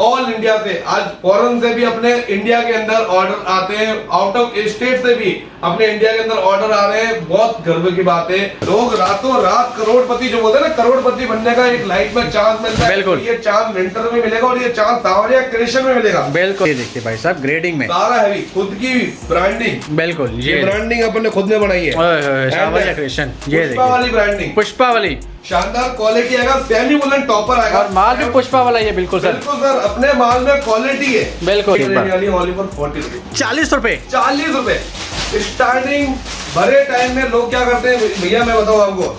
All India से, आज foreign से भी अपने इंडिया के अंदर ऑर्डर आते हैं, आउट ऑफ स्टेट से भी अपने इंडिया के अंदर ऑर्डर आ रहे हैं। बहुत गर्व की बात है, लोग रातों रात करोड़पति जो बोलते हैं ना, करोड़पति बनने का एक लाइफ में चांस मिलता है। बिल्कुल, ये चांस विंटर में मिलेगा और ये चांस सांवरिया क्रिएशन में मिलेगा। बिल्कुल, ये देखिए भाई साहब ग्रेडिंग में सारा हैवी, खुद की ब्रांडिंग। बिल्कुल, ये ब्रांडिंग अपन ने खुद ने बनाई है, सांवरिया क्रिएशन। ये पुष्पा वाली ब्रांडिंग, पुष्पा वाली शानदार क्वालिटी आएगा, सेमी वुलन टॉपर आएगा और माल भी पुष्पा वाला ही है। बिल्कुल सर, बिल्कुल सर, अपने माल में क्वालिटी है। बिल्कुल, 40 रुपए 40 रुपए स्टार्टिंग। भरे टाइम में लोग क्या करते हैं भैया, मैं बताऊं आपको,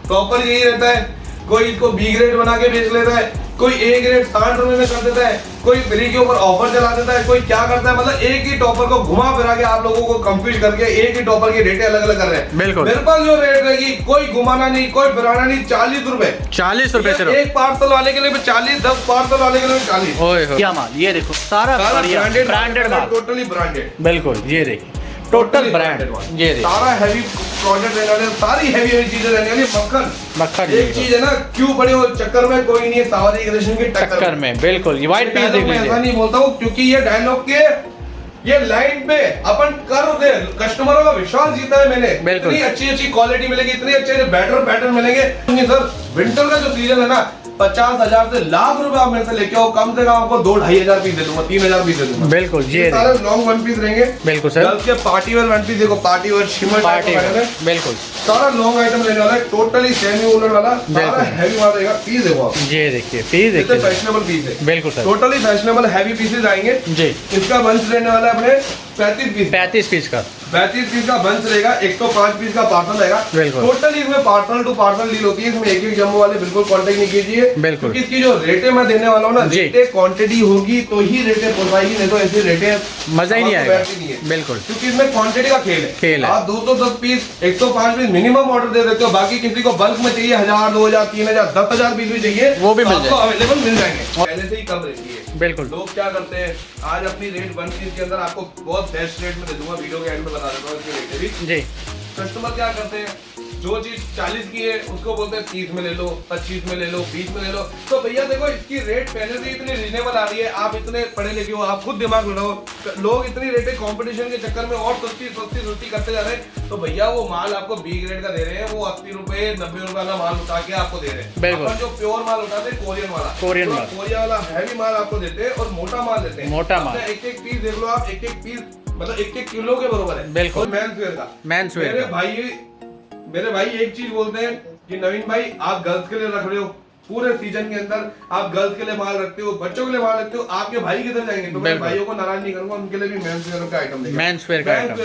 टॉपर यही रहता है, कोई इसको बी ग्रेड बना के बेच लेता है, कोई ए ग्रेड 60 रुपए में कर देता है, कोई फ्री के ऊपर ऑफर चला देता है, कोई क्या करता है, मतलब एक ही टॉपर को घुमा फिरा के आप लोगों को कंफ्यूज करके एक ही टॉपर की रेटें अलग अलग कर रहे हैं। बिल्कुल, मेरे पास जो रेट रहेगी, कोई घुमाना नहीं, कोई फिराना नहीं, 40 रुपए। 40 रुपए सिर्फ एक पार्सल वाले के लिए भी 40, 10 पार्सल वाले के लिए भी 40। ओए क्या माल, ये देखो सारा ब्रांडेड माल, टोटली ब्रांडेड। बिल्कुल, ये देखिए टोटल ब्रांड, ये देखिए सारा हैवी प्रोडक्ट रहने वाले, सारी हैवी चीजें रहने वाली। मक्खन एक चीज है ना, क्यों पड़े हो चक्कर में, कोई नहीं है सांवरिया क्रिएशन की टक्कर में। बिल्कुल, ये व्हाइट पीस देख लीजिए। ऐसा नहीं बोलता हूँ, क्योंकि ये डायलॉग के ये लाइन पे अपन कर दे, कस्टमरों का विश्वास जीता है मैंने। इतनी अच्छी क्वालिटी मिलेगी, इतने अच्छे पैटर्न मिलेंगे। सर विंटर का जो सीजन है ना, 50,000 से लाख रुपए आप मेरे से लेके आओ, कम से कम आपको 2-2,500 पीस दे दूंगा, 3,000 पीस दे दूंगा। बिल्कुल, ये सारे लॉन्ग वन पीस रहेंगे। बिल्कुल सर, गर्ल्स के पार्टी वेयर वन पीस, देखो party wear shimmer party wear, बिल्कुल सारा लॉन्ग आइटम रहने वाला है, टोटली सेमी वूलन वाला, सारा हैवी माल रहेगा। पीस देखो आप, ये देखिए पीस देखिए, फैशनेबल पीस है। बिल्कुल sir, totally fashionable heavy pieces आएंगे जी। इसका बंच रहने वाला है अपने 35 पीस का 35 पीस का बंच रहेगा, 105 पीस का पार्सल रहेगा। टोटली इसमें पार्सल टू पार्सल डील होती है, इसमें एक जम्मू वाले बिल्कुल कांटेक्ट नहीं कीजिए, क्योंकि इसकी जो रेटें मैं देने वाला हूँ ना, रेटें क्वांटिटी होगी तो ही रेटें पहुंचाएगी, नहीं तो ऐसी रेटें मजा ही नहीं आएगा। बिल्कुल, क्योंकि इसमें क्वांटिटी का खेल है। आप 210 पीस 105 पीस मिनिमम ऑर्डर दे देते हो, बाकी किसी को बल्क में चाहिए 1000 2000 3000 10,000 पीस भी चाहिए, वो भी मिल जाएगा, अवेलेबल मिल जाएंगे। पहले से ही कम रहती है। बिल्कुल, लोग क्या करते हैं, आज अपनी रेट वन पीस के अंदर आपको बहुत बेस्ट रेट में दे दूंगा, वीडियो के एंड में बता देता हूँ इसकी रेट भी जी। कस्टमर क्या करते हैं, जो चीज 40 की है उसको बोलते हैं 30 में ले लो, 25 में ले लो, 20 में ले लो। तो भैया देखो, इसकी रेट पहले से इतनी रीजनेबल आ रही है, आप इतने पढ़े लिखे हो, आप खुद दिमाग लगाओ। लोग इतनी रेटें कंपटीशन के चक्कर में और सस्ती करते जा रहे हैं, तो भैया वो माल आपको बी ग्रेड का दे रहे हैं, वो 80 रुपए 90 रुपए वाला माल उठा के आपको दे रहे हैं। अपन जो प्योर माल उठाते हैं कोरियन वाला, कोरिया वाला हैवी माल आपको देते हैं और मोटा माल देते हैं। मोटा माल एक पीस देख लो आप, एक पीस मतलब 1 किलो के बराबर है। बिल्कुल, मेंस वेयर का। मेरे भाई एक चीज बोलते हैं कि नवीन भाई, आप गर्ल्स के लिए रख रहे हो, पूरे सीजन के अंदर आप गर्ल्स के लिए माल रखते हो, बच्चों के लिए माल रखते हो, आपके भाई किधर जाएंगे? तो मैं भाइयों को नाराज नहीं करूंगा, उनके लिए भी मेंस वेयर का आइटम देंगे, मेंस वेयर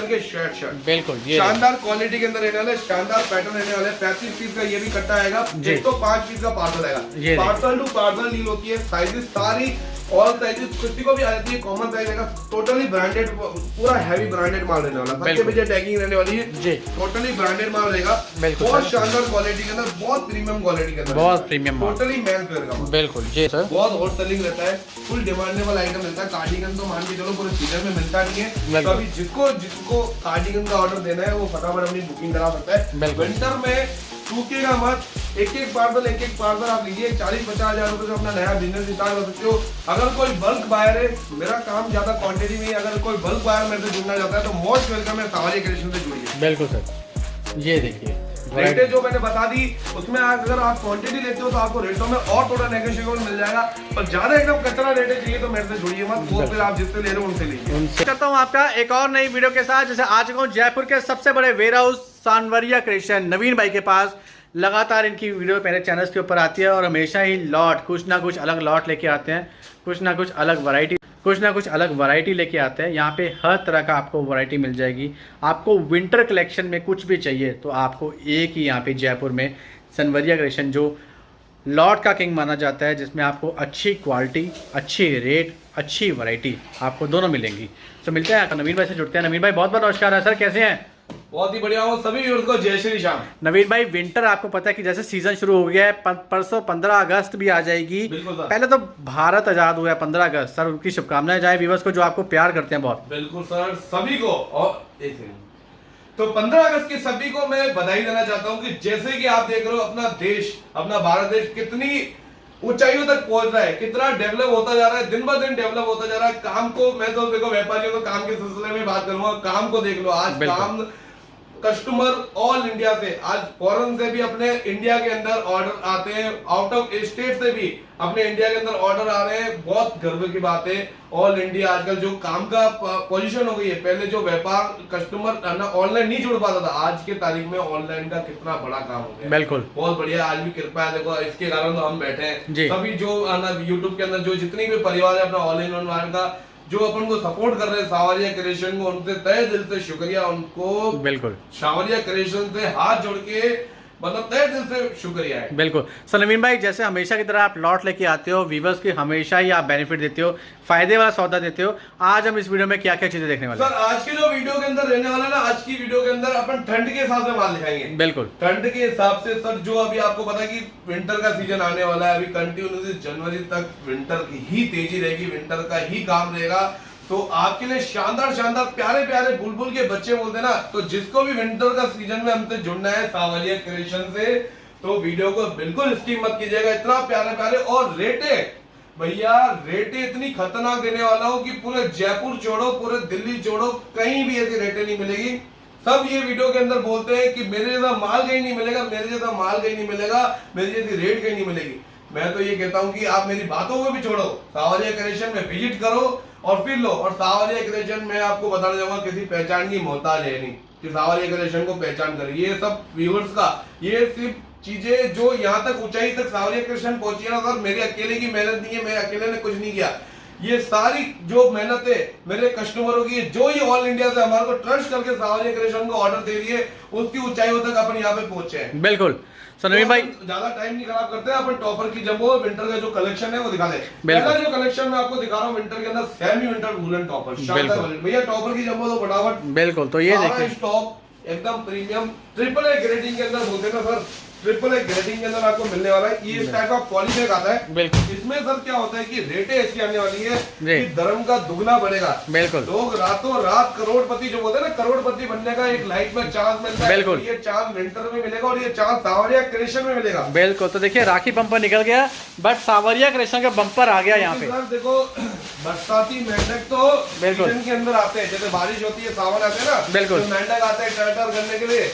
के शर्ट। बिल्कुल, ये शानदार क्वालिटी के अंदर रहने वाले, शानदार पैटर्न रहने वाले। 35 पीस का ये भी कट्टा आएगा, 105 पीस का पार्सल आएगा। पार्सल टू पार्सल डील होती है, साइजेस सारी ऑल साइजेस किसी को भी आ जाती है, कॉमन साइज रहेगा। टोटली ब्रांडेड, पूरा हैवी ब्रांडेड माल रहने वाला, सबके पीछे टैगिंग रहने वाली है जी। टोटली ब्रांडेड माल रहेगा, बहुत शानदार क्वालिटी के अंदर, बहुत प्रीमियम क्वालिटी के अंदर, बहुत प्रीमियम, टोटली मेंस वेयर का। बिल्कुल जी सर, बहुत हॉट सेलिंग रहता है, फुल डिमांडेबल आइटम रहता है। कार्डिगन तो मान के चलो पूरे सीजन में मिलता नहीं है, तो अभी जिसको कार्डिगन का ऑर्डर देना है वो फटाफट अपनी बुकिंग करा सकता है। विंटर में टूकेगा मत, एक पार्सल आप लीजिए, 40-50 हजार रुपए से अपना नया बिजनेस स्टार्ट कर सकते हो। अगर कोई बल्क बायर है, मेरा काम ज्यादा क्वांटिटी में है, अगर कोई बल्क बायर मेरे से जुड़ना चाहता है तो मोस्ट वेलकम है, सांवरिया क्रिएशन से जुड़िए। बिल्कुल सर, ये देखिए रेटें जो मैंने बता दी, उसमें अगर आप क्वांटिटी लेते हो तो आपको रेटों में और थोड़ा नेगोशिएबल मिल जाएगा, पर ज्यादा एकदम कचरा रेटें चाहिए तो मेरे से जुड़िए मत, वो फिर आप जिससे ले रहे हो उनसे लीजिए। करता हूँ आपका एक और नई वीडियो के साथ। जैसे आ चुका हूँ जयपुर के सबसे बड़े वेयर हाउस सांवरिया क्रिएशन नवीन भाई के पास। लगातार इनकी वीडियो मेरे चैनल्स के ऊपर आती है और हमेशा ही कुछ ना कुछ अलग लॉट लेके आते हैं, कुछ ना कुछ अलग वैरायटी लेके आते हैं। यहाँ पे हर तरह का आपको वैरायटी मिल जाएगी। आपको विंटर कलेक्शन में कुछ भी चाहिए तो आपको एक ही यहाँ पे जयपुर में सांवरिया क्रिएशन, जो लॉट का किंग माना जाता है, जिसमें आपको अच्छी क्वालिटी, अच्छी रेट, अच्छी वैरायटी आपको दोनों मिलेंगी। तो मिलते हैं नवीन भाई से, जुड़ते हैं। नवीन भाई बहुत बहुत नमस्कार है सर, कैसे हैं? बहुत ही बढ़िया हूँ, सभी व्यूअर्स को जय श्री श्याम। नवीन भाई, विंटर आपको पता है कि जैसे सीजन शुरू हो गया है, परसों 15 अगस्त भी आ जाएगी। पहले तो भारत आजाद हुआ है 15 अगस्त, सर उनकी शुभकामनाएं जाए व्यूअर्स को जो आपको प्यार करते हैं बहुत। बिल्कुल सर, सभी को। और एक तो 15 अगस्त के सभी को मैं बधाई देना चाहता हूँ कि जैसे कि आप देख रहे हो अपना देश, अपना भारत देश कितनी ऊंचाइयों तक पहुंच रहा है, कितना डेवलप होता जा रहा है, दिन ब दिन डेवलप होता जा रहा है। काम को मैं तो देखो व्यापारियों को काम के सिलसिले में बात करूंगा, काम को देख लो आज काम कस्टमर ऑल इंडिया से, आज फॉरेन से भी अपने इंडिया के अंदर ऑर्डर आते हैं, आउट ऑफ स्टेट से भी अपने इंडिया के अंदर ऑर्डर आ रहे हैं। बहुत गर्व की बात है। ऑल इंडिया आजकल जो काम का पोजीशन हो गई है, पहले जो व्यापार कस्टमर ना ऑनलाइन नहीं जुड़ पाता था, आज के तारीख में ऑनलाइन का कितना बड़ा काम हो गया। बिल्कुल बहुत बढ़िया, आज भी कृपा है, देखो इसके कारण तो हम बैठे हैं। सभी जो यूट्यूब के अंदर जो जितनी भी परिवार है अपना ऑल इन वन का जो अपन को सपोर्ट कर रहे हैं सावरिया क्रिएशन को, उनसे तहे दिल से शुक्रिया। उनको बिल्कुल सावरिया क्रिएशन से हाथ जोड़ के मतलब तहे दिल से शुक्रिया है। बिल्कुल। सर नवीन भाई, जैसे हमेशा की तरह आप लॉट लेके आते हो, व्यूवर्स की हमेशा ही आप बेनिफिट देते हो, फायदे वाला सौदा देते हो। आज हम इस वीडियो में क्या क्या चीजें देखने वाले हैं? सर आज की जो वीडियो के अंदर रहने वाला है ना, आज की वीडियो के अंदर अपन ठंड के हिसाब से माल दिखाएंगे। बिल्कुल ठंड के हिसाब से सर, जो अभी आपको पता है कि विंटर का सीजन आने वाला है, अभी कंटिन्यूसली जनवरी तक विंटर की ही तेजी रहेगी, विंटर का ही काम रहेगा। तो आपके लिए शानदार शानदार प्यारे प्यारे बुलबुल के बच्चे बोलते हैं ना, तो जिसको भी विंटर का सीजन में हमसे जुड़ना है सावरिया क्रिएशन से, तो वीडियो को बिल्कुल स्किप मत कीजिएगा। इतना प्यारे प्यारे और रेटे भैया, रेटे इतनी खतरनाक देने वाला हूं कि पूरे जयपुर छोड़ो, पूरे दिल्ली छोड़ो, कहीं भी ऐसी रेटे नहीं मिलेगी। सब ये वीडियो के अंदर बोलते हैं कि मेरे जैसा माल कहीं नहीं मिलेगा, मेरे जैसा माल कहीं नहीं मिलेगा, मेरी जैसी रेट कहीं नहीं मिलेगी। मैं तो ये कहता हूं कि आप मेरी बातों को भी छोड़ो, सावरिया क्रिएशन में विजिट करो और फिर लो। और सावरिया क्रिएशन में आपको बताना चाहूंगा, किसी पहचान की मोहताज है नहीं कि सावरिया क्रिएशन को पहचान करे। ये सब व्यूअर्स का, ये सिर्फ चीजें जो यहाँ तक ऊंचाई तक सावरिया क्रिएशन पहुंची है ना सर, मेरे अकेले की मेहनत नहीं है, मैं अकेले ने कुछ नहीं किया। ये सारी जो मेहनत है मेरे कस्टमरों की, जो ये ऑल इंडिया से हमारे को ट्रस्ट करके सावरिया क्रिएशन को ऑर्डर दे रही है, उसकी ऊंचाइयों तक अपन यहाँ पे पहुंचे हैं। बिल्कुल। तो नवीन भाई ज्यादा टाइम नहीं खराब करते हैं, अपन टॉपर की जंबो विंटर का जो कलेक्शन है वो दिखा दे। पहला जो कलेक्शन मैं आपको दिखा रहा हूँ विंटर के अंदर, सेमी विंटर वूलन टॉपर, शानदार भैया। टॉपर की जंबो तो फटाफट बिल्कुल। तो ये देखिए स्टॉक एकदम प्रीमियम ट्रिपल ए ग्रेडिंग के अंदर बोलते हैं ना सर, ट्रिपल ए ग्रेडिंग के अंदर आपको मिलने वाला है। ये इस टाइप का पॉलीबैग आता है। बिल्कुल। इसमें सर क्या होता है कि रेटें ऐसी आने वाली है कि धर्म का दुगना बढ़ेगा। बिल्कुल। लोग रातों रात करोड़पति, जो बोलते हैं ना करोड़पति बनने का एक लाइफ में चांस मिलता है। बिल्कुल। ये चांस विंटर में मिलेगा और ये चांस सावरिया क्रिएशन में मिलेगा। बिल्कुल। तो देखिए राखी बम्पर निकल गया, बट सावरिया क्रिएशन का बम्पर आ गया यहाँ पे। सर देखो बरसाती मेंढक तो सीजन के अंदर आते हैं, जैसे बारिश होती है, सावन आते हैं ना, बिल्कुल, तो मेंढक आते हैं टर्टर करने के लिए।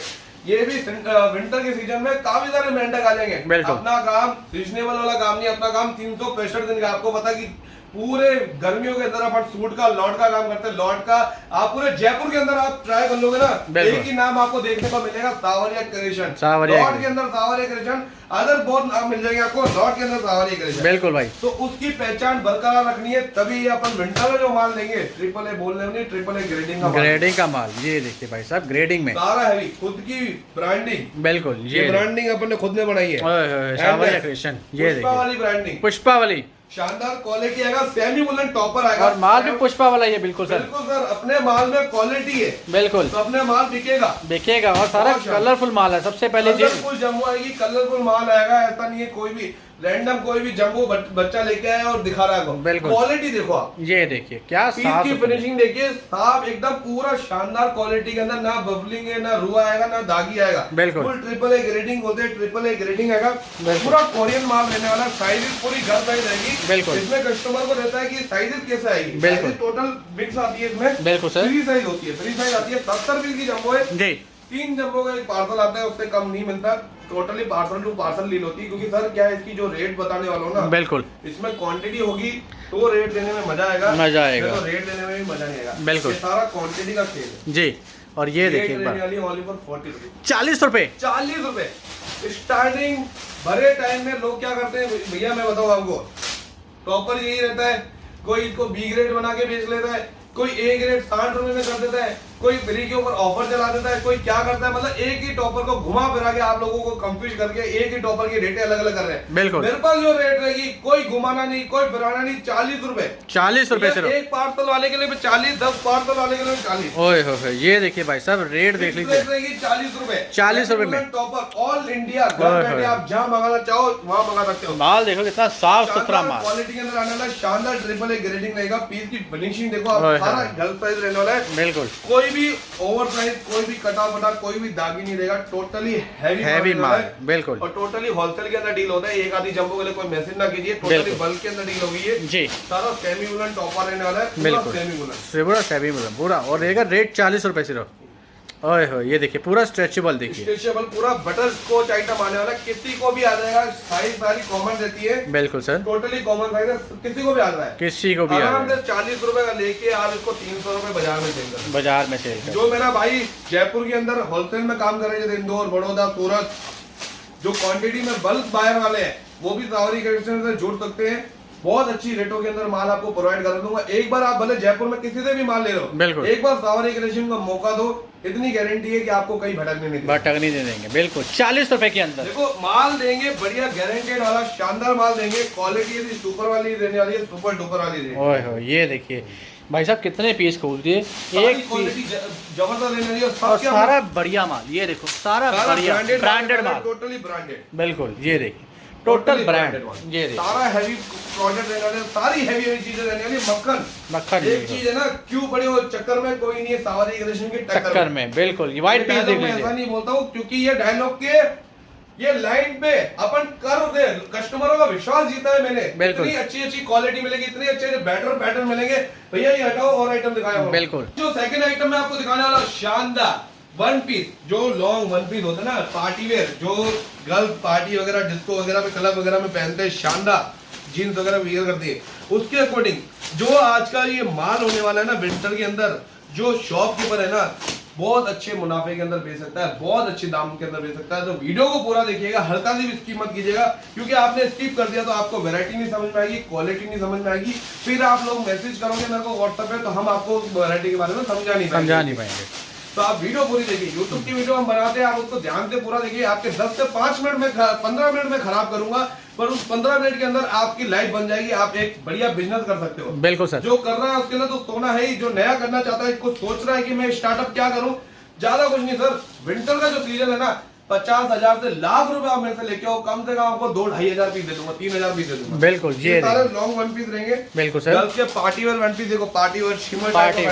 ये भी विंटर के सीजन में काफी सारे मेंढक आ जाएंगे। अपना काम सीजनेबल वाला काम नहीं, अपना काम 365 दिन का। आपको पता कि पूरे गर्मियों के अंदर अपन सूट का लॉट का काम करते हैं। लॉट का आप पूरे जयपुर के अंदर आप ट्राई कर लोगे ना, एक ही नाम आपको देखने को मिलेगा, सावरिया क्रिएशन। लॉट के अंदर सावरिया क्रिएशन, अदर बहुत नाम मिल जाएंगे आपको, लॉट के अंदर सावरिया क्रिएशन। बिल्कुल भाई। तो उसकी पहचान बरकरार रखनी है, तभी अपन विंटर में जो माल लेंगे, ट्रिपल ए बोलने में, ट्रिपल ए ग्रेडिंग का माल। ये देखिए भाई साहब, ग्रेडिंग में सारा हैवी, खुद की ब्रांडिंग। बिल्कुल। ये ब्रांडिंग अपन ने खुद ने बनाई है, सावरिया क्रिएशन। ये पुष्पा वाली ब्रांडिंग, पुष्पा वाली शानदार क्वालिटी आएगा, सेमी वुलन टॉपर आएगा और माल भी पुष्पा वाला ही है। बिल्कुल सर, बिल्कुल सर, अपने माल में क्वालिटी है। बिल्कुल। तो अपने माल बिकेगा और सारा कलरफुल माल है। सबसे पहले कलरफुल जम्बो आएगी, कलरफुल माल आएगा। ऐसा नहीं है कोई भी रैंडम कोई भी जम्बो बच्चा लेके आया और दिखा रहा है। बिल्कुल। क्वालिटी देखो आप, ये देखिए क्या साफ की फिनिशिंग देखिए, साफ एकदम पूरा शानदार क्वालिटी के अंदर, ना बबलिंग है, ना रुआ आएगा, ना दागी आएगा। बिल्कुल। फुल ट्रिपल ए ग्रेडिंग बोलते हैं, ट्रिपल ए ग्रेडिंग आएगा। पूरा कोरियन माल रहने वाला, साइजेस पूरी घर साइज रहेगी। बिल्कुल। इसमें कस्टमर को रहता है कि साइजेस कैसे आएगी। बिल्कुल। टोटल बिग्स आती है इसमें। बिल्कुल सर। 3 साइज होती है, 3 साइज आती है। 70 पीस की जम्बो है जी। 3 जम्बो का एक पार्सल आता है, उससे कम नहीं मिलता। Totally parcel to parcel deal होती है, क्योंकि सर क्या है, इसकी जो रेट बताने वाला हूँ ना, बिल्कुल, इसमें क्वांटिटी होगी तो रेट देने में मजा आएगा, तो रेट देने में भी मजा नहीं आएगा। बिल्कुल। सारा क्वांटिटी का खेल है जी। और ये देखिए 40 रुपए, 40 रुपए स्टार्टिंग। भरे टाइम में लोग क्या करते हैं भैया, मैं बताऊँ आपको, टॉपर यही रहता है, कोई इसको बी ग्रेड बना के बेच लेता है, कोई ए ग्रेड 60 रुपए में कर देता है, कोई फ्री के ऊपर ऑफर चला देता है, कोई क्या करता है, मतलब एक ही टॉपर को घुमा फिरा के आप लोगों को कंफ्यूज करके एक ही टॉपर की रेटें अलग अलग कर रहे हैं। बिल्कुल। मेरे पास जो रेट रहेगी, कोई घुमाना नहीं, कोई फिराना नहीं, 40 रुपए, 40 रुपए सिर्फ। एक पार्सल वाले के लिए 40, 10 पार्सल वाले के लिए 40। ओए हो, ये देखिए भाई साहब, रेट देख लीजिए, रहेगी 40 रुपए, 40 रुपए में टॉपर ऑल इंडिया। घर बैठे आप जहाँ मंगाना चाहो वहाँ मंगा सकते हो। माल देखो कितना साफ सुथरा माल, क्वालिटी के अंदर आने वाला शानदार ट्रिपल ए ग्रेडिंग रहेगा। पीस की फिनिशिंग देखो आप, सारा गर्ल साइज रहने वाला है। बिल्कुल। कोई कोई भी ओवर साइज, कोई भी कटा फटा, कोई भी दागी नहीं रहेगा। टोटली हैवी माल, बिल्कुल। और टोटली होलसेल के अंदर डील होता है। एक आधी जंबो के लिए कोई मैसेज ना कीजिए, टोटली बल्क के अंदर डील होगी ये जी। सारा सेमी वुलन टॉपर रहने वाला है, बिल्कुल सेमी वुलन पूरा। और रहेगा रेट 40 रुपए सिर्फ। ओए हो, ये देखिए पूरा स्ट्रेचेबल, देखिए स्ट्रेचेबल पूरा बटर स्कॉच आइटम आने वाला है। किसी को भी आ जाएगा, साइज सारी कॉमन रहती है। बिल्कुल सर, टोटली कॉमन साइज है, किसी को भी आ रहा है, किसी को भी आ रहा है। 40 रुपए का लेके आप इसको 300 रुपए बाजार में सेल कर, बाजार में सेल कर। जो मेरा भाई जयपुर के अंदर होलसेल में काम कर रहे हैं, जैसे इंदौर, बड़ौदा, सूरत, जो क्वांटिटी में बल्क बायर वाले हैं, वो भी सावरी कलेक्शन से जुड़ सकते हैं। बहुत अच्छी रेटों के अंदर माल आपको प्रोवाइड कर दूंगा। एक बार आप भले जयपुर में किसी से भी माल ले लो, बिल्कुल एक बार सावरी कलेक्शन का मौका दो, इतनी गारंटी है कि आपको कहीं भटकने नहीं देंगे। बिल्कुल 40 रुपए के अंदर देखो माल देंगे, बढ़िया गारंटेड वाला शानदार माल देंगे। क्वालिटी यदि सुपर वाली देने वाली है, सुपर डुपर वाली देंगे। ओए हो, ये देखिए भाई साहब कितने पीस खोल दिए, एक क्वालिटी जबरदस्त देने वाली है और सारा बढ़िया माल। ये देखो सारा बढ़िया ब्रांडेड माल, टोटली ब्रांडेड। बिल्कुल, ये देखिए टोटल ब्रांड, ये देखिए सारा हैवी प्रोडक्ट रहने वाले, सारी हैवी चीजें रहने वाली। मक्खन एक चीज है ना, क्यों पड़े हो चक्कर में, कोई नहीं है सावरी कलेक्शन के टक्कर में। बिल्कुल, ये व्हाइट पीस देख लीजिए। ऐसा नहीं बोलता हूँ, क्योंकि ये डायलॉग के ये लाइन पे अपन कर दे, कस्टमरों का विश्वास जीता है मैंने। इतनी अच्छी क्वालिटी मिलेगी, इतने अच्छे बैटर पैटर्न मिलेंगे। भैया ये हटाओ और आइटम दिखाया हो। बिल्कुल, जो सेकंड आइटम मैं आपको दिखाने वाला शानदार वन पीस, जो लॉन्ग वन पीस होता है ना, पार्टी वेयर, जो गर्ल्स पार्टी वगैरह, डिस्को वगैरह में, क्लब वगैरह में पहनते हैं, शानदार जीन्स वगैरह वियर करती है, उसके अकॉर्डिंग जो आज का ये माल होने वाला है ना विंटर के अंदर, जो शॉपकीपर है ना बहुत अच्छे मुनाफे के अंदर बेच सकता है, बहुत अच्छे दाम के अंदर बेच सकता है। तो वीडियो को पूरा देखिएगा, हल्का सी भी स्किप मत कीजिएगा, क्योंकि आपने स्किप कर दिया तो आपको वैरायटी नहीं समझ में आएगी, क्वालिटी नहीं समझ में आएगी। फिर आप लोग मैसेज करोगे मेरे को व्हाट्सएप पे, तो हम आपको वैरायटी के बारे में समझा नहीं पाएंगे। तो आप वीडियो पूरी देखिए। यूट्यूब की वीडियो हम बनाते हैं, आप उसको ध्यान से पूरा देखिए। आपके 10 से 5 मिनट में, 15 मिनट में खराब करूंगा, पर उस 15 मिनट के अंदर आपकी लाइफ बन जाएगी। आप एक बढ़िया बिजनेस कर सकते हो। बिल्कुल सर, जो कर रहा है उसके लिए तो सोना है ही। जो नया करना चाहता है, कुछ सोच रहा है कि मैं स्टार्टअप क्या करूं, ज्यादा कुछ नहीं सर। विंटर का जो सीजन है ना, 50,000 से लाख रुपए आप मेरे से लेके आओ, कम से कम आपको 2-2,500 पीस दे दूंगा, 3,000 पीस दे दूंगा। बिल्कुल, ये सारे लॉन्ग वन पीस रहेंगे। बिल्कुल सर, गर्ल्स के पार्टी वेयर वन पीस देखो, पार्टी वेयर शिमर पार्टी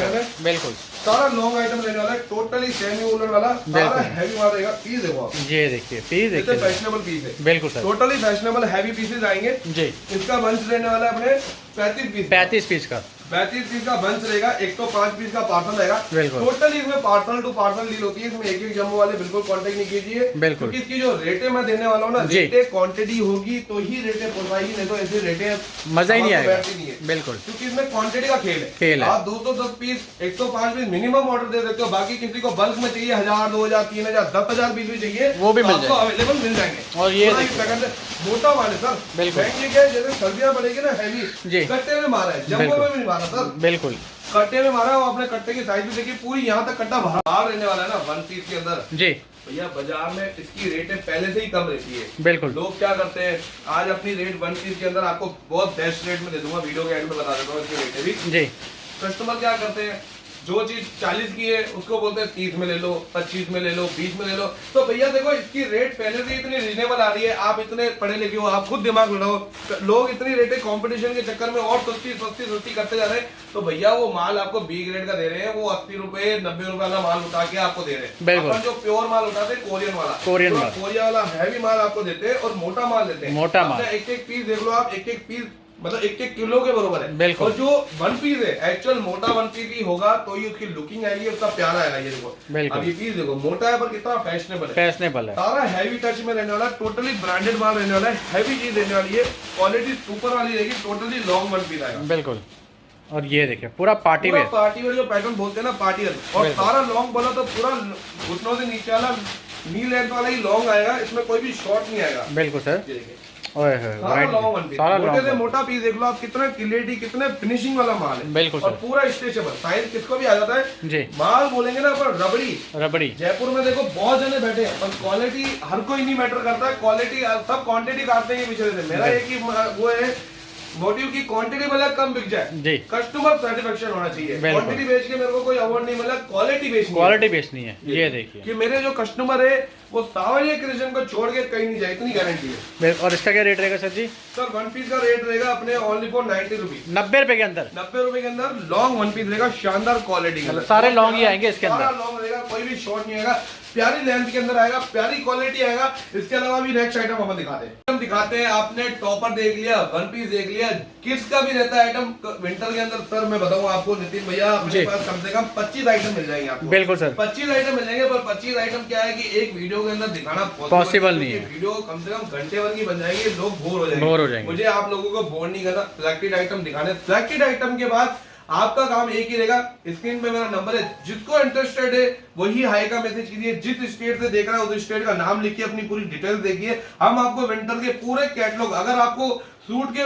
बिल्कुल सारा लॉन्ग आइटम रहने वाला है, टोटली सेमी वूलन वाला, सारा हैवी माल रहेगा। पीस देखो आप, ये देखिए पीस देखिए, फैशनेबल पीस है। बिल्कुल sir, totally fashionable heavy pieces आएंगे जी। इसका बंच रहने वाला है अपने 35 पीस का। 35 पीस का बंच रहेगा, 105 पीस का पार्सल रहेगा। टोटली इसमें पार्सल टू पार्सल डील होती है। इसमें एक जम्बो वाले बिल्कुल कांटेक्ट नहीं कीजिए, क्योंकि इसकी जो रेटें मैं देने वाला हूँ ना, रेटें क्वांटिटी होगी तो ही रेटें पहुंचाएगी, नहीं तो ऐसी रेटें मजा ही नहीं आएगा। बिल्कुल, क्योंकि इसमें क्वांटिटी का खेल है। आप 210 पीस, 105 पीस मिनिमम ऑर्डर दे सकते हो। बाकी किसी को बल्क में चाहिए 1000, 2000, 3000, 10,000 पीस भी चाहिए, वो भी आपको अवेलेबल मिल जाएंगे। और ये मोटा माल है सर, बिल्कुल जैसे सर्दियां पड़ेगी ना, हैवी कट्टे में मारा है, जम्बो में भी नहीं मारा सर, बिल्कुल कट्टे में मारा है। वो अपने कट्टे की साइज भी देखिए, पूरी यहाँ तक कट्टा बाहर रहने वाला है ना वन पीस के अंदर जी। भैया बाजार में इसकी रेटें पहले से ही कम रहती है। बिल्कुल, लोग क्या करते हैं, आज अपनी रेट वन पीस के अंदर आपको बहुत बेस्ट रेट में दे दूंगा, वीडियो के एंड में बता देता हूँ इसकी रेटें भी जी। कस्टमर क्या करते हैं, जो चीज 40 की है उसको बोलते हैं 30 में ले लो, 25 में ले लो, 20 में ले लो। तो भैया देखो इसकी रेट पहले से इतनी रीजनेबल आ रही है। आप इतने पढ़े लिखे हो, आप खुद दिमाग लगाओ, लोग इतनी रेटें कंपटीशन के चक्कर में और सस्ती करते जा रहे हैं। तो भैया वो माल आपको बी ग्रेड का दे रहे हैं, वो 80 रुपए 90 रुपए वाला माल उठा के आपको दे रहे हैं। अपन जो प्योर माल उठाते हैं कोरिया वाला हैवी माल आपको देते हैं, और मोटा माल देते हैं। मोटा माल एक पीस देख लो आप, एक पीस मतलब 1 किलो के बरोबर है। बिल्कुल, और जो वन पीस है एक्चुअल मोटा वन पीस ही होगा तो ही उसकी लुकिंग आएगी, उसका प्यारा आएगा। ये देखो, अब ये पीस देखो, मोटा है पर कितना फैशनेबल है। सारा हैवी टच में रहने वाला, टोटली ब्रांडेड माल रहने वाला है, हैवी चीज रहने वाली है, क्वालिटी सुपर वाली रहेगी, टोटली लॉन्ग वन पीस आएगा। बिल्कुल, और ये देखिए पूरा पार्टी वेयर जो पैटर्न बोलते हैं ना, पार्टी वेयर, और सारा लॉन्ग बोला तो पूरा घुटनों से नीचे वाला नी लेंथ वाला ही लॉन्ग आएगा, इसमें कोई भी शॉर्ट नहीं आएगा। बिल्कुल सर, सारा मोटे से मोटा पीस देख लो आप, कितना क्लियरिटी, कितना फिनिशिंग वाला माल है। बिल्कुल, और पूरा स्ट्रेचेबल, साइज किसको भी आ जाता है जी। माल बोलेंगे ना पर रबड़ी जयपुर में देखो बहुत जने बैठे हैं, पर क्वालिटी हर कोई नहीं मैटर करता है। क्वालिटी सब क्वांटिटी काटते हैं पीछे से। मेरा एक ही वो है, मोटिव की क्वांटिटी भले कम बिक जाए जी, कस्टमर सेटिस्फेक्शन होना चाहिए। क्वांटिटी बेच के मेरे को कोई अवार्ड नहीं मिला, क्वालिटी बेचनी है। ये देखिए कि मेरे जो कस्टमर है वो सावरिया क्रिएशन को छोड़ के कहीं नहीं जाए, इतनी गारंटी है। और इसका क्या रेट रहेगा सर जी? सर वन पीस का रेट रहेगा अपने ओनली फॉर 90 रुपीज, 90 रुपए के अंदर। 90 रुपए के अंदर लॉन्ग वन पीस रहेगा, शानदार क्वालिटी का। सारे लॉन्ग ही आएंगे इसके अंदर, सारा लॉन्ग रहेगा, कोई भी शॉर्ट नहीं आएगा, प्यारी लेंथ के अंदर आएगा, प्यारी क्वालिटी आएगा। इसके अलावा भी नेक्स्ट आइटम हम दिखाते हैं। आपने टॉपर देख लिया, वन पीस देख लिया, किड्स का भी रहता है आइटम विंटर के अंदर। सर मैं बताऊं आपको नितिन भैया, अपने पास कम से कम 25 आइटम मिल जाएंगे आपको। बिल्कुल सर, 25 आइटम मिल जाएंगे, पर 25 आइटम क्या है कि एक वीडियो के अंदर दिखाना पॉसिबल नहीं है। वीडियो कम से कम घंटे भर की बन जाएगी, लोग बोर हो जाएंगे। मुझे आप लोगों को बोर नहीं करना, सिलेक्टेड आइटम दिखाने। सिलेक्टेड आइटम के बाद आपका काम एक ही रहेगा, स्क्रीन पे मेरा नंबर है, जिसको इंटरेस्टेड है वही हाई का मैसेज कीजिए। जिस स्टेट से देख रहा है उस स्टेट का नाम लिखिए, अपनी पूरी डिटेल देखिए। हम आपको विंटर के पूरे कैटलॉग, अगर आपको सूट के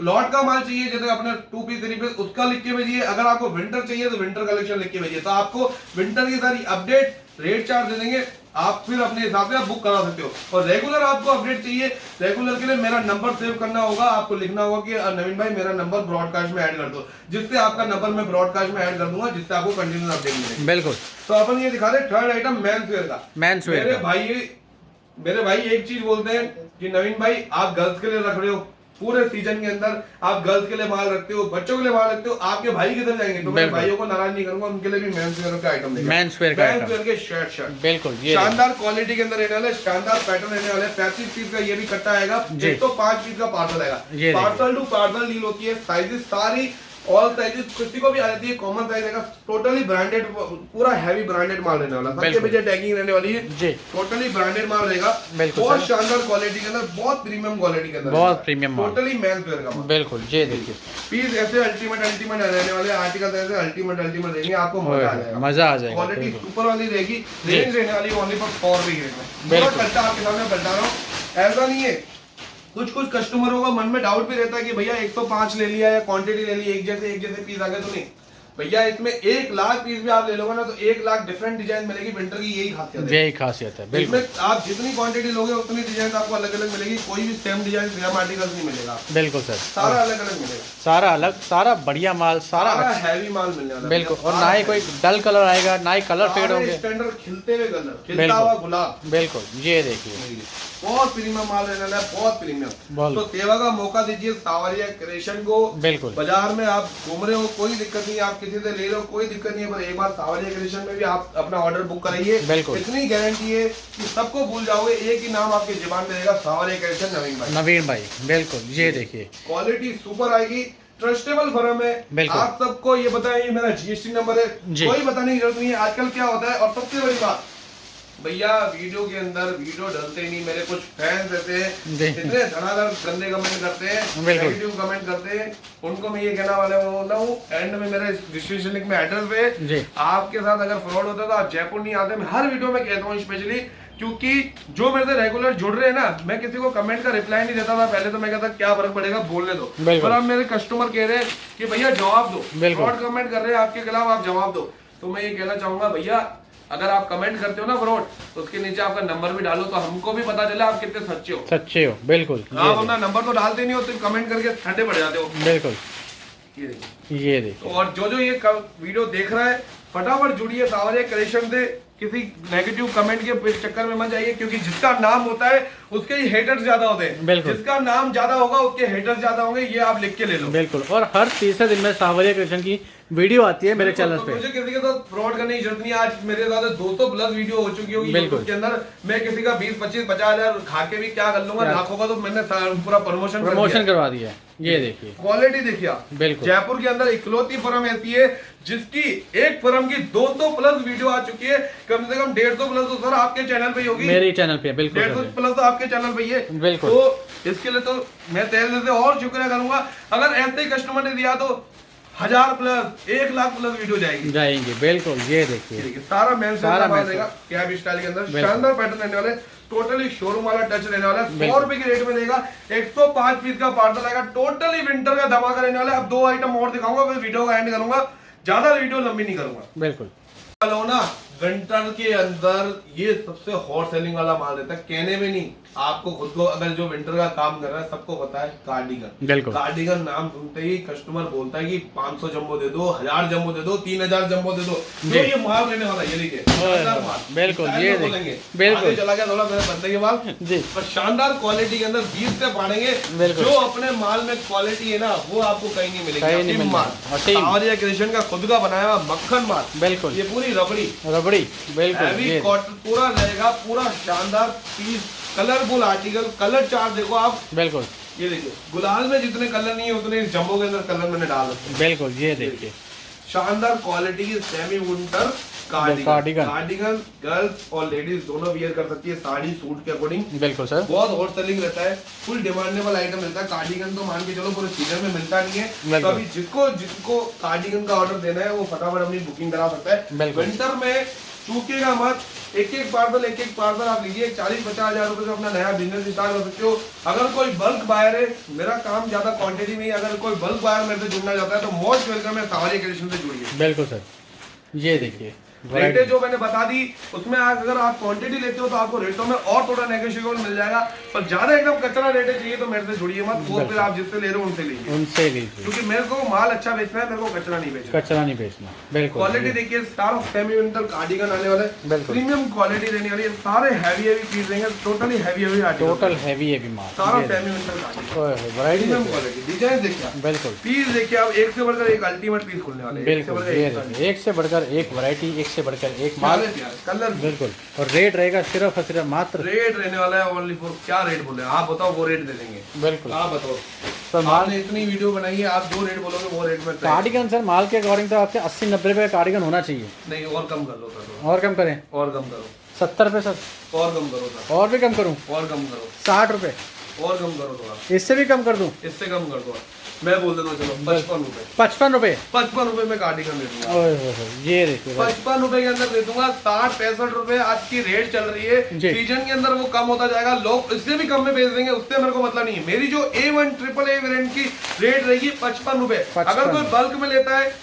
लॉट का माल चाहिए, जैसे अपने 2 पीस 3 पीस, उसका लिख के भेजिए। अगर आपको विंटर चाहिए तो विंटर कलेक्शन लिख के भेजिए, तो आपको विंटर की सारी अपडेट, रेट चार्ट दे देंगे, आप फिर अपने हिसाब से आप बुक करा सकते हो। और रेगुलर आपको अपडेट चाहिए, रेगुलर के लिए मेरा नंबर सेव करना होगा, आपको लिखना होगा कि नवीन भाई मेरा नंबर ब्रॉडकास्ट में ऐड कर दो, जिससे आपका नंबर मैं ब्रॉडकास्ट में ऐड कर दूंगा, जिससे आपको कंटिन्यूस अपडेट मिलेगी। बिल्कुल। तो अपन ये दिखा रहे थर्ड आइटम मेंस वेयर का। मेरे भाई एक चीज बोलते हैं कि नवीन भाई आप गर्ल्स के लिए रख रहे हो, पूरे सीजन के अंदर आप गर्ल्स के लिए माल रखते हो, बच्चों के लिए माल रखते हो, आपके भाई किधर जाएंगे? तो मैं भाइयों को नाराज नहीं करूंगा, उनके लिए भी मेंस वेयर का आइटम देगा, मेंस वेयर के शर्ट बिल्कुल शानदार क्वालिटी के अंदर रहने वाले, शानदार पैटर्न रहने वाले। 35 पीस का ये भी कट्टा आएगा, 105 पीस का पार्सल आएगा। पार्सल टू पार्सल डील होती है, साइजेस सारी ऑल साइजेस किसी को भी आ जाती है, कॉमन साइज रहेगा। टोटली ब्रांडेड, पूरा हैवी ब्रांडेड माल रहने वाला, सबके पीछे टैगिंग रहने वाली है जी। टोटली ब्रांडेड माल रहेगा, बहुत शानदार क्वालिटी के अंदर, बहुत प्रीमियम क्वालिटी के अंदर, बहुत प्रीमियम, टोटली मेंस वेयर का। बिल्कुल ये देखिए पीस ऐसे अल्टीमेट रहने वाले, आर्टिकल ऐसे अल्टीमेट रहेंगे, आपको मजा आ जाएगा। क्वालिटी सुपर वाली रहेगी, रेंज रहने वाली ओनली फॉर 4 रुपए की रेंज में। कट्टा आपके सामने बता रहा हूँ, ऐसा नहीं है। कुछ कस्टमरों का मन में डाउट भी रहता है कि भैया 105 ले लिया या क्वांटिटी ले ली, एक जैसे पीस आ गए, तो नहीं भैया, इसमें 1 लाख पीस भी आप ले लोगे ना तो 1 लाख डिफरेंट डिजाइन मिलेगी। विंटर की यही खासियत है, बिल्कुल। आप जितनी क्वांटिटी लोगे उतनी डिजाइन आपको अलग अलग मिलेगी, कोई भी सेम डिजाइन सेम आर्टिकल नहीं मिलेगा। बिल्कुल सर, सारा अलग अलग मिलेगा, सारा अलग, सारा बढ़िया माल, सारा हैवी माल मिलने वाला, बिल्कुल। और ना ही कोई डल कलर आएगा, ना ही कलर फेड होंगे, स्टैंडर्ड खिलते हुए कलर, खिलता हुआ गुलाब, बिल्कुल। ये देखिए बहुत प्रीमियम माल रहने वाला है, बहुत प्रीमियम। तो सेवा का मौका दीजिए सावरिया क्रिएशन को, बिल्कुल। बाजार में आप घूम रहे हो, कोई दिक्कत नहीं, आप किसी से ले रहे हो, कोई दिक्कत नहीं है, पर एक बार सावरिया क्रिएशन में भी आप अपना ऑर्डर बुक कराइए, बिल्कुल। इतनी गारंटी है कि सबको भूल जाओगे, एक ही नाम आपकी जुबान पे रहेगा, सावरिया क्रिएशन नवीन भाई, बिल्कुल। ये देखिए क्वालिटी सुपर आएगी, ट्रस्टेबल फर्म है। आप सबको ये बताएं, ये मेरा GST नंबर है, कोई बताने की जरूरत नहीं है। आजकल क्या होता है, और सबसे बड़ी बात भैया, वीडियो के अंदर वीडियो डलते नहीं, मेरे कुछ फैंस रहते हैं इतने धड़ाधड़ गंदे कमेंट करते हैं, नेगेटिव कमेंट करते हैं, उनको मैं ये कहना वाला हूँ, एंड में मेरे डिस्क्रिप्शन लिंक में एड्रेस पे, आपके साथ अगर फ्रॉड होता है तो आप जयपुर नहीं आते। मैं हर वीडियो में कहता हूँ स्पेशली, क्योंकि जो मेरे से रेगुलर जुड़ रहे हैं ना, मैं किसी को कमेंट का रिप्लाई नहीं देता था पहले, तो मैं कहता क्या फर्क पड़ेगा, बोलने दो। पर अब मेरे कस्टमर कह रहे हैं कि भैया जवाब दो, फ्रॉड कमेंट कर रहे हैं आपके खिलाफ, आप जवाब दो। तो मैं ये कहना चाहूंगा भैया, अगर आप कमेंट करते हो ना फ्रॉड, तो उसके नीचे आपका नंबर भी डालो, तो हमको भी पता चले आप कितने सच्चे हो, बिल्कुल। आप अपना नंबर तो डालते नहीं हो, तो कमेंट करके ठंडे पड़ जाते हो, बिल्कुल। ये देखो, और जो ये वीडियो देख रहा है, फटाफट जुड़िए सावरिया क्रिएशन से, किसी नेगेटिव कमेंट के चक्कर में मत जाइए, क्योंकि जिसका नाम होता है उसके ही हेटर्स ज्यादा होते हैं, जिसका नाम ज्यादा होगा उसके हेटर्स ज्यादा होंगे, ये आप लिख के ले लो, बिल्कुल। और हर तीसरे दिन में सावरिया क्रिएशन की वीडियो आती है मेरे चैनल पे, मुझे किसी के साथ फ्रॉड करने की जरूरत नहीं है। आज मेरे साथ 200 प्लस वीडियो हो चुकी होगी यूट्यूब के अंदर, मैं किसी का 20, 25, 50 हजार खा के भी क्या कर लूंगा, लाखों का तो मैंने पूरा प्रमोशन करवा दिया है। ये देखिए क्वालिटी देखिए, बिल्कुल। जयपुर के अंदर इकलौती फर्म ऐसी है जिसकी एक फर्म की 200 प्लस वीडियो आ चुकी है, कम से कम 150 प्लस तो सर आपके चैनल पे होगी, मेरे चैनल पे, बिल्कुल। 150 प्लस तो आपके चैनल पे है, बिल्कुल। तो इसके लिए तो मैं तहे से और शुक्रिया करूंगा। अगर ऐसे ही कस्टमर ने दिया तो 1000 प्लस 1 लाख प्लस वीडियो जाएंगे, बिल्कुल। ये देखिए सारा मेंस रहेगा, कैब स्टाइल के अंदर शानदार पैटर्न रहने वाले, टोटली शोरूम वाला टच रहने वाला है, 100 रुपए के रेट में देगा, 105 पीस का पार्सल आएगा, टोटली विंटर का धमाका रहने वाला है। अब 2 आइटम और दिखाऊंगा, फिर वीडियो का एंड करूंगा, ज्यादा वीडियो लंबी नहीं करूंगा, बिल्कुल। ना विंटर के अंदर ये सबसे हॉट सेलिंग वाला माल रहता है, कहने में नहीं, आपको खुद को, अगर जो विंटर का काम कर रहा है सबको पता है कार्डिगन। बिल्कुल, कार्डिगन नाम सुनते ही कस्टमर बोलता है कि 500 जंबो दे दो, 1000 जंबो दे दो, 3000 जंबो दे दो, जो ये माल रहने वाला है, ये देखिए शानदार माल। बिल्कुल, ये बोलेंगे बिल्कुल चला गया थोड़ा मेरे बंदे के बाद जी, पर शानदार क्वालिटी के अंदर 20 से पाएंगे। जो अपने माल में क्वालिटी है ना वो आपको कहीं नहीं मिलेगी। माल क्रिएशन का खुद का बनाया हुआ मक्खन माल, बिल्कुल ये पूरी रबड़ी बिल्कुल पूरा रहेगा, पूरा शानदार piece, colourful article, colour chart देखो आप, बिल्कुल ये देखिए गुलाल में जितने कलर नहीं है उतने इस जंबो के अंदर कलर मैंने डाल रखे, बिल्कुल ये देखिए शानदार क्वालिटी की सेमी विंटर कार्डिगन गर्ल्स और लेडीज दोनों वियर कर सकती है, साड़ी सूट के अकॉर्डिंग। बिल्कुल सर, बहुत हॉट सेलिंग रहता है, फुल डिमांडेबल आइटम मिलता है। कार्डिगन तो मान के चलो पूरे सीजन में मिलता नहीं है, तो अभी जिसको कार्डिगन का ऑर्डर देना है वो फटाफट अपनी बुकिंग करा सकता है। विंटर में चूकेगा मत, एक एक पार्सल आप लीजिए, 40-50 हजार रुपए से अपना नया बिजनेस स्टार्ट कर सकते हो। अगर कोई बल्क बायर है, मेरा काम ज्यादा क्वांटिटी में, अगर कोई बल्क बायर मेरे से जुड़ना चाहता है तो मोस्ट वेलकम है, सावरिया क्रिएशन से जुड़िए। बिल्कुल सर, ये देखिए रेटें जो मैंने बता दी उसमें अगर आप क्वांटिटी लेते हो तो आपको रेटों में और थोड़ा नेगोशिएबल मिल जाएगा, पर ज्यादा एकदम कचरा रेटें चाहिए तो मेरे से जुड़िए मत, वो फिर आप जिससे ले रहे हो उनसे लीजिए, क्योंकि मेरे को माल अच्छा बेचना है, मेरे को कचरा नहीं बेचना। बिल्कुल क्वालिटी देखिए, सारा सेमी विंटर कार्डिगन आने वाला है, प्रीमियम क्वालिटी रहने वाली है, सारे हैवी पीस देंगे, टोटली हैवी माल, सारा semi winter cardigan quality, design देखिए, बिल्कुल पीस देखिए आप, एक से बढ़कर एक अल्टीमेट पीस खुलने वाले हैं, एक से बढ़कर एक वैरायटी, एक से बढ़कर एक माल, कलर, बिल्कुल। और रेट रहेगा सिर्फ और सिर्फ मात्र, रेट रहने वाला है ओनली फॉर, क्या रेट बोले आप बताओ, वो रेट दे देंगे। बिल्कुल आप बताओ सर, माल ने इतनी वीडियो बनाई है, आप जो रेट बोलोगे वो रेट में। कार्डिगन सर माल के अकॉर्डिंग तो आपके 80-90 रुपए का कार्डिगन होना चाहिए। नहीं और कम कर लो सर, और कम करें, और कम करो 70 रुपए सर, और कम करो सर, और भी कम करूँ, और कम करो 60 रुपए, और कम करो थोड़ा, इससे भी कम कर दूं, इससे कम कर दो, मैं बोल देता हूँ चलो 55 रुपए में कार्डिगन दे दूंगा। ये देखिए 55 रुपए के अंदर दे दूंगा, 60-65 रुपए आज की रेट चल रही है, सीजन के अंदर वो कम होता जाएगा, लोग इससे भी कम में बेच देंगे, उससे मेरे को मतलब नहीं है। मेरी जो A1 AAA वेरिएंट की रेट रहेगी 55 रुपए। अगर कोई बल्क में लेता है,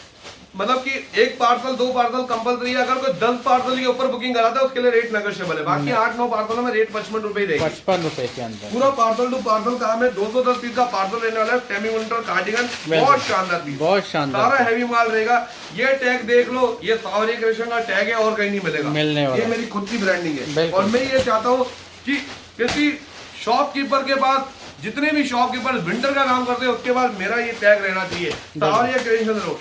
मतलब कि एक पार्सल 2 पार्सल कंपलसरी है, अगर कोई 10 पार्सल के ऊपर बुकिंग कराता है उसके लिए रेट नेगोशिएबल है, बाकी 8-9 पार्सलों में रेट 55 रुपए ही रहेगी, 55 रुपए के अंदर पूरा पार्सल टू पार्सल काम है। 210 पीस का पार्सल रहने वाला है, सेमी विंटर कार्डिगन, बहुत शानदार पीस, बहुत शानदार, सारा हैवी माल रहेगा। ये टैग देख लो, ये सावरिया क्रिएशन का टैग है और कहीं नहीं मिलेगा, ये मेरी खुद की ब्रांडिंग है। और मैं ये चाहता हूँ कि किसी शॉपकीपर के पास, जितने भी शॉपकीपर विंटर का काम करते हैं उसके बाद मेरा ये टैग रहना चाहिए, सावरिया क्रिएशन।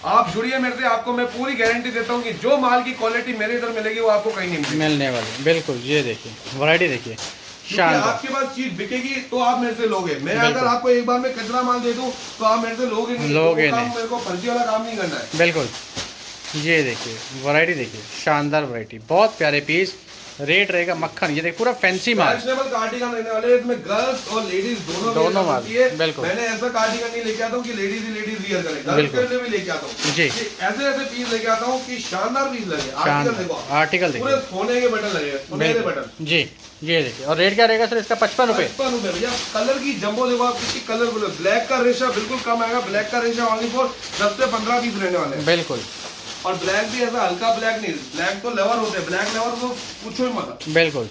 आप जुड़िए मेरे से, आपको मैं पूरी गारंटी देता हूँ कि जो माल की क्वालिटी मेरे इधर मिलेगी वो आपको कहीं नहीं मिलने वाली। बिल्कुल ये देखिए वैरायटी देखिए, आपके पास चीज बिकेगी तो आप मेरे से लोगे। मैं अगर आपको एक बार में कचरा माल दे दूं तो आप मेरे से लोगे नहीं, मेरे को फर्जी वाला काम नहीं करना है। बिल्कुल ये देखिए वैरायटी देखिए, शानदार वैरायटी, बहुत प्यारे पीस, रेट रहेगा मक्खन। ये देखिए पूरा फैंसी माल, फैशनेबल कार्डिगन रहने वाले हैं, इसमें गर्ल्स और लेडीज दोनों माल है। बिल्कुल मैंने ऐसा कार्डिगन नहीं लेके आता हूँ कि लेडीज ही लेडीज वियर करें, गर्ल्स के लिए भी लेके आता हूँ जी, ऐसे पीस लेके आता हूँ कि शानदार पीस लगे। आर्टिकल देखो, पूरे सोने के बटन लगे, सुनहरे बटन जी। ये देखिए और रेट क्या रहेगा सर इसका? 55 रुपए। 55 रुपए भैया। कलर की जंबो देखो आप, किसी कलर बोलो, ब्लैक का रेशा बिल्कुल कम आएगा, ब्लैक का रेशा ओनली फॉर 10 से 15 पीस रहने वाले हैं। बिल्कुल, और ब्लैक भी ऐसा हल्का ब्लैक नहीं, ब्लैक तो लेवर होते हैं, ब्लैक लेवर तो पूछो ही मत। बिल्कुल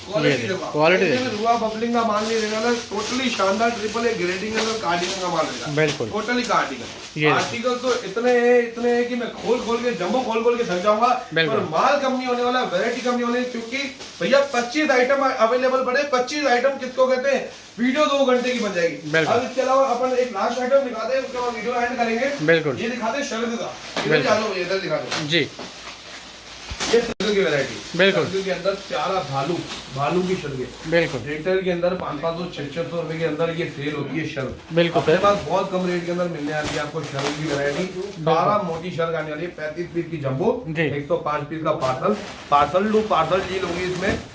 क्वालिटी रुआ बबलिंग का माल नहीं रहना, टोटली शानदार ट्रिपल ए ग्रेडिंग कार्डिगन का माल रहेगा। बिल्कुल टोटली कार्डिगन। आर्टिकल तो इतने हैं कि मैं खोल के जंबो खोल के थक जाऊंगा, पर माल कम नहीं होने वाला, वैरायटी कम नहीं होने, क्योंकि भैया 25 आइटम अवेलेबल पड़े। 25 आइटम किसको कहते हैं? वीडियो 2 घंटे की बन जाएगी। अब इसके अलावा अपन एक लास्ट आइटम दिखाते हैं, उसके बाद वीडियो एंड करेंगे। बिल्कुल ये दिखाते हैं शर्ट का, इधर दिखा दो जी, ये शर्ट की वैरायटी। बिल्कुल के अंदर प्यारा भालू की शर्ट, बिल्कुल रिटेल के अंदर 500-600 रुपए के अंदर ये सेल होती है शर्ट। बिल्कुल अपने पास बहुत कम रेट के अंदर मिलने वाली है आपको शर्ट की वैरायटी। 12 मोटी शर्ट आने वाली है, 35 पीस की जंबो, 105 पीस का पार्सल टू पार्सल डील होगी।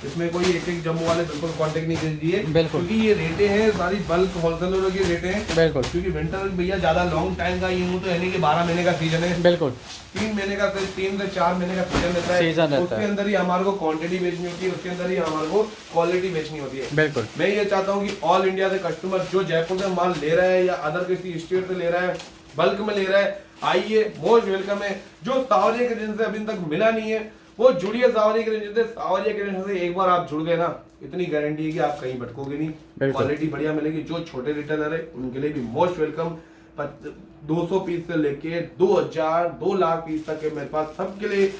इसमें कोई एक जंबो वाले बिल्कुल कॉन्टेक्ट नहीं कीजिए, क्योंकि ये रेटें हैं सारी बल्क होलसेलरों की रेटें हैं। बिल्कुल क्योंकि विंटर भैया ज्यादा लॉन्ग टाइम का यूं तो है नहीं कि 12 महीने का सीजन है। बिल्कुल 3 महीने का, 3 से 4 महीने का सीजन रहता है। उसके अंदर ही हमारे को क्वांटिटी बेचनी होती है, उसके अंदर ही हमारे को क्वालिटी बेचनी होती है। बिल्कुल मैं ये चाहता हूँ कि ऑल इंडिया से कस्टमर जो जयपुर से माल ले रहा है या अदर किसी स्टेट से ले रहा है, बल्क में ले रहा है, आइए, मोस्ट वेलकम है। जो सावरिया क्रिएशन से अभी तक मिला नहीं है वो जुड़िए सावरिया क्रेशन से। सावरिया क्रेशन से एक बार आप जुड़ गए ना, इतनी गारंटी है कि आप कहीं भटकोगे नहीं, क्वालिटी बढ़िया मिलेगी। जो छोटे रिटेलर है उनके लिए भी मोस्ट वेलकम। 200 पीस से लेके 2000 2 लाख पीस तक है मेरे पास, सबके लिए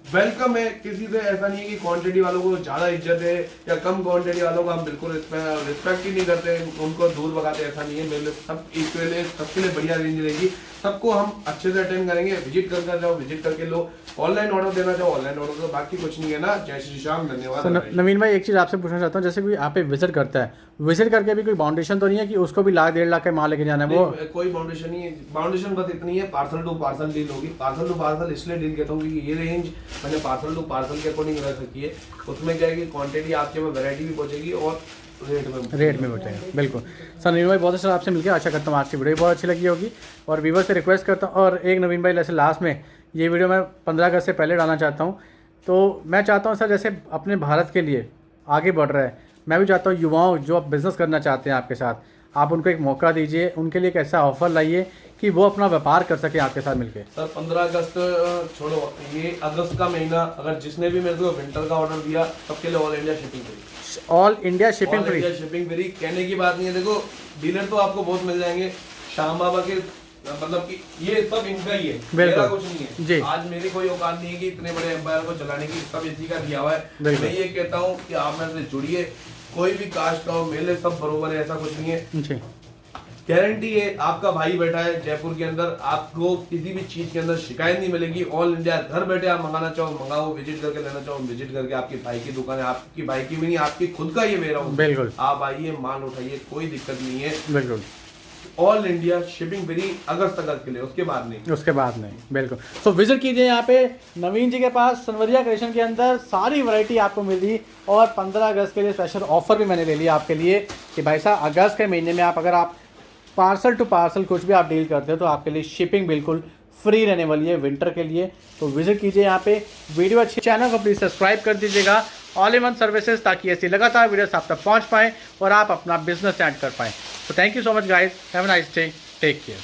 वेलकम है। किसी से ऐसा नहीं है कि क्वांटिटी वालों को ज्यादा इज्जत है या कम क्वांटिटी वालों को हम बिल्कुल रिस्पेक्ट ही नहीं करते, उनको दूर भगाते, ऐसा नहीं है। मेरे लिए सब इसके लिए सबके लिए बढ़िया रेंज रहेगी, सबको हम अच्छे से अटेंड करेंगे। विजिट करके जाओ, विजिट करके लो। ऑनलाइन ऑर्डर देना चाहो ऑनलाइन ऑर्डर दो, बाकी कुछ नहीं है ना। जय श्री श्याम, धन्यवाद। नवीन भाई एक चीज़ आपसे पूछना चाहता हूँ, जैसे कोई आप पे विजिट करता है, विजिट करके भी कोई बाउंडेशन तो नहीं है कि उसको भी 1 1.5 लाख का माल लेके जाना है? वो कोई बाउंडेशन नहीं है। बाउंडेशन बस इतनी है, पार्सल टू पार्सल डील होगी। पार्सल टू पार्सल इसलिए डील कहता हूँ क्योंकि ये रेंज मैंने पार्सल टू पार्सल के अकॉर्डिंग रख रखी है। उसमें क्या है कि क्वांटिटी आपके में वैरायटी भी पहुंचेगी और रेट में बचेगा। बिल्कुल सर, नवीन भाई बहुत अच्छा आपसे मिलकर आशा करता हूँ आज की वीडियो बहुत अच्छी लगी होगी। और व्यूवर से रिक्वेस्ट करता हूँ, और एक नवीन भाई जैसे लास्ट में ये वीडियो मैं 15 अगस्त से पहले डालना चाहता हूँ। तो मैं चाहता हूँ सर, जैसे अपने भारत के लिए आगे बढ़ रहा है, मैं भी चाहता हूँ युवाओं जो आप बिज़नेस करना चाहते हैं आपके साथ, आप उनको एक मौका दीजिए, उनके लिए एक ऐसा ऑफर लाइए कि वो अपना व्यापार कर सके आपके साथ मिलके। सर 15 अगस्त छोड़ो, ये अगस्त का महीना, अगर जिसने भी मेरे को विंटर का ऑर्डर दिया सबके लिए all India shipping free. All India shipping free. Shipping free कहने की बात नहीं है। देखो डीलर तो आपको बहुत मिल जाएंगे, श्याम बाबा के मतलब कि ये सब इनका ही है, मेरा कुछ नहीं है जी। आज मेरी कोई औकात नहीं है कि इतने बड़े एम्पायर को चलाने की, सब इसी का दिया हुआ है। मैं ये कहता हूँ कि आप मेरे से जुड़िए, कोई भी कास्ट का हो, मेले सब बरोबर है, ऐसा कुछ नहीं है जी। गारंटी है, आपका भाई बैठा है जयपुर के अंदर, आपको किसी भी चीज के अंदर शिकायत नहीं मिलेगी। ऑल इंडिया घर बैठे आप मंगाना चाहो मंगाओ, विजिट करके लेना चाहो विजिट करके। आपकी भाई की दुकान है, आपकी भाई की भी नहीं, आपकी खुद का ये मेरा हूँ। बिल्कुल आप आइए, माल उठाइए, कोई दिक्कत नहीं है। बिल्कुल ऑल इंडिया शिपिंग फ्री अगस्त तक के लिए, उसके बाद नहीं। बिल्कुल। सो विजिट कीजिए यहाँ पे नवीन जी के पास, सनवरिया क्रिएशन के अंदर सारी वैरायटी आपको मिल रही। और 15 अगस्त के लिए स्पेशल ऑफर भी मैंने ले लिया आपके लिए कि भाई साहब अगस्त के महीने में अगर आप पार्सल टू पार्सल कुछ भी आप डील करते हो तो आपके लिए शिपिंग बिल्कुल फ्री रहने वाली है विंटर के लिए। तो विजिट कीजिए यहाँ पे। वीडियो अच्छी, चैनल को प्लीज़ सब्सक्राइब कर दीजिएगा, ऑल इन वन सर्विसेज, ताकि ऐसी लगातार वीडियोस आप तक पहुँच पाएँ और आप अपना बिजनेस स्टार्ट कर पाएँ। So thank you so much guys, have a nice day, take care.